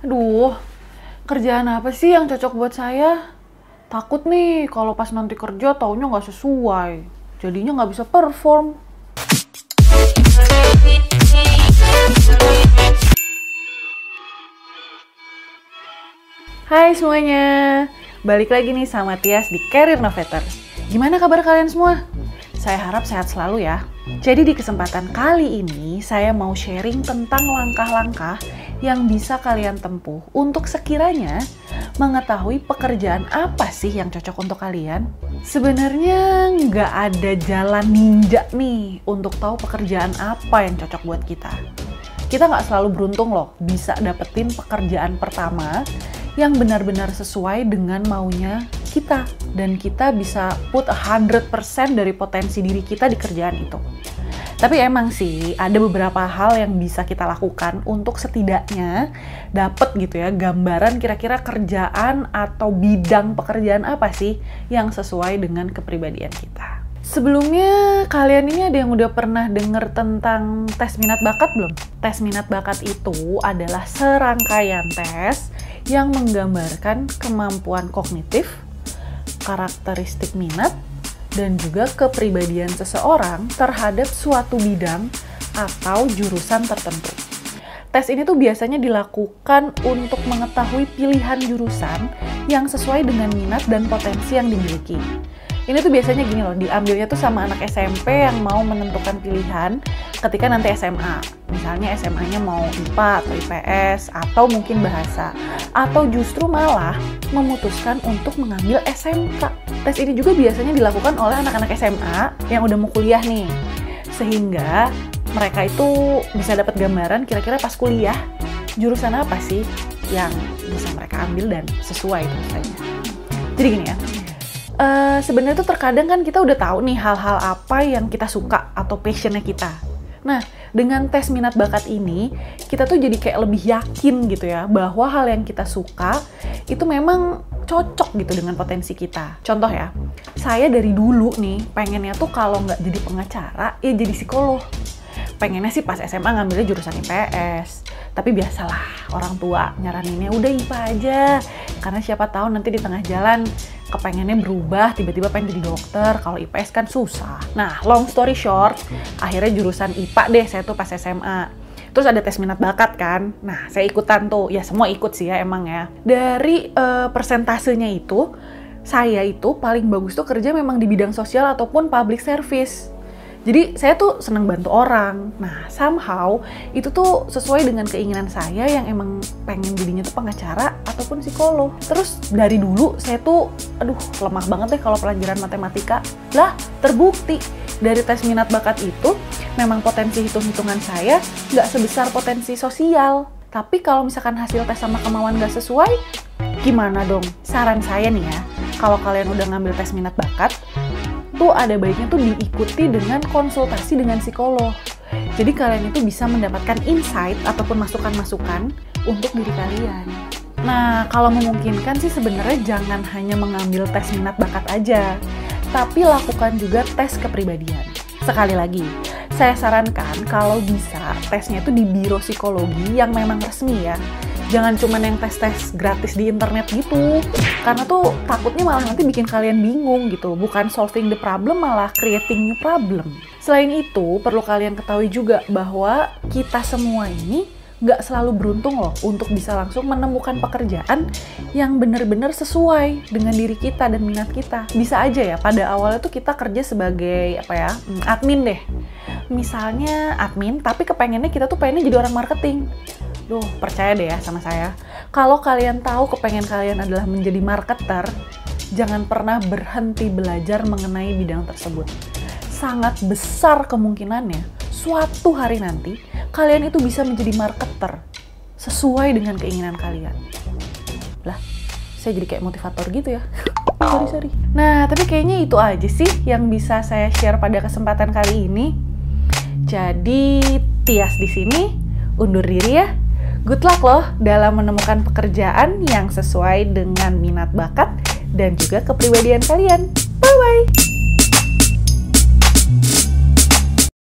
Aduh, kerjaan apa sih yang cocok buat saya? Takut nih kalau pas nanti kerja taunya nggak sesuai. Jadinya nggak bisa perform. Hai semuanya, balik lagi nih sama Tias di Career Novator. Gimana kabar kalian semua? Saya harap sehat selalu ya. Jadi di kesempatan kali ini saya mau sharing tentang langkah-langkah yang bisa kalian tempuh untuk sekiranya mengetahui pekerjaan apa sih yang cocok untuk kalian. Sebenarnya nggak ada jalan ninja nih untuk tahu pekerjaan apa yang cocok buat kita. Kita nggak selalu beruntung loh bisa dapetin pekerjaan pertama yang benar-benar sesuai dengan maunya kita. Dan kita bisa put 100% dari potensi diri kita di kerjaan itu. Tapi emang sih ada beberapa hal yang bisa kita lakukan untuk setidaknya dapet gitu ya gambaran kira-kira kerjaan atau bidang pekerjaan apa sih yang sesuai dengan kepribadian kita. Sebelumnya kalian ini ada yang udah pernah denger tentang tes minat bakat belum? Tes minat bakat itu adalah serangkaian tes yang menggambarkan kemampuan kognitif, karakteristik minat, dan juga kepribadian seseorang terhadap suatu bidang atau jurusan tertentu. Tes ini tuh biasanya dilakukan untuk mengetahui pilihan jurusan yang sesuai dengan minat dan potensi yang dimiliki. Ini tuh biasanya gini loh, diambilnya tuh sama anak SMP yang mau menentukan pilihan ketika nanti SMA. Misalnya SMA-nya mau IPA atau IPS atau mungkin bahasa. Atau justru malah memutuskan untuk mengambil SMK. Tes ini juga biasanya dilakukan oleh anak-anak SMA yang udah mau kuliah nih. Sehingga mereka itu bisa dapat gambaran kira-kira pas kuliah jurusan apa sih yang bisa mereka ambil dan sesuai tentunya. Jadi gini ya. Sebenarnya tuh terkadang kan kita udah tahu nih hal-hal apa yang kita suka atau passionnya kita. Nah, dengan tes minat bakat ini, kita tuh jadi kayak lebih yakin gitu ya, bahwa hal yang kita suka itu memang cocok gitu dengan potensi kita. Contoh ya, saya dari dulu nih pengennya tuh kalau nggak jadi pengacara, ya jadi psikolog. Pengennya sih pas SMA ngambilnya jurusan IPS. Tapi biasalah, orang tua nyaraninnya udah IPA aja. Karena siapa tahu nanti di tengah jalan kepengennya berubah, tiba-tiba pengen jadi dokter. Kalau IPS kan susah. Nah, long story short, akhirnya jurusan IPA deh saya tuh pas SMA. Terus ada tes minat bakat kan. Nah, saya ikutan tuh. Ya semua ikut sih ya emang ya. Dari persentasenya itu, saya itu paling bagus tuh kerja memang di bidang sosial ataupun public service. Jadi saya tuh seneng bantu orang. Nah, somehow itu tuh sesuai dengan keinginan saya yang emang pengen jadinya tuh pengacara ataupun psikolog. Terus dari dulu saya tuh, lemah banget deh kalau pelajaran matematika. Lah, terbukti dari tes minat bakat itu memang potensi hitung-hitungan saya nggak sebesar potensi sosial. Tapi kalau misalkan hasil tes sama kemauan nggak sesuai, gimana dong? Saran saya nih ya, kalau kalian udah ngambil tes minat bakat, tuh ada baiknya tuh diikuti dengan konsultasi dengan psikolog. Jadi kalian itu bisa mendapatkan insight ataupun masukan-masukan untuk diri kalian. Nah, kalau memungkinkan sih sebenarnya jangan hanya mengambil tes minat bakat aja, tapi lakukan juga tes kepribadian. Sekali lagi, saya sarankan kalau bisa tesnya itu di biro psikologi yang memang resmi ya. Jangan cuma yang tes-tes gratis di internet gitu. Karena tuh takutnya malah nanti bikin kalian bingung gitu. Bukan solving the problem, malah creating new problem. Selain itu, perlu kalian ketahui juga bahwa kita semua ini nggak selalu beruntung loh untuk bisa langsung menemukan pekerjaan yang benar-benar sesuai dengan diri kita dan minat kita. Bisa aja ya, pada awalnya tuh kita kerja sebagai admin deh. Misalnya admin, tapi kepengennya kita tuh pengennya jadi orang marketing. Duh, percaya deh ya sama saya. Kalau kalian tahu kepengen kalian adalah menjadi marketer, jangan pernah berhenti belajar mengenai bidang tersebut. Sangat besar kemungkinannya, suatu hari nanti, kalian itu bisa menjadi marketer sesuai dengan keinginan kalian. Lah, saya jadi kayak motivator gitu ya. Sorry. Nah, tapi kayaknya itu aja sih yang bisa saya share pada kesempatan kali ini. Jadi, Tias di sini undur diri ya. Good luck loh dalam menemukan pekerjaan yang sesuai dengan minat bakat dan juga kepribadian kalian. Bye-bye!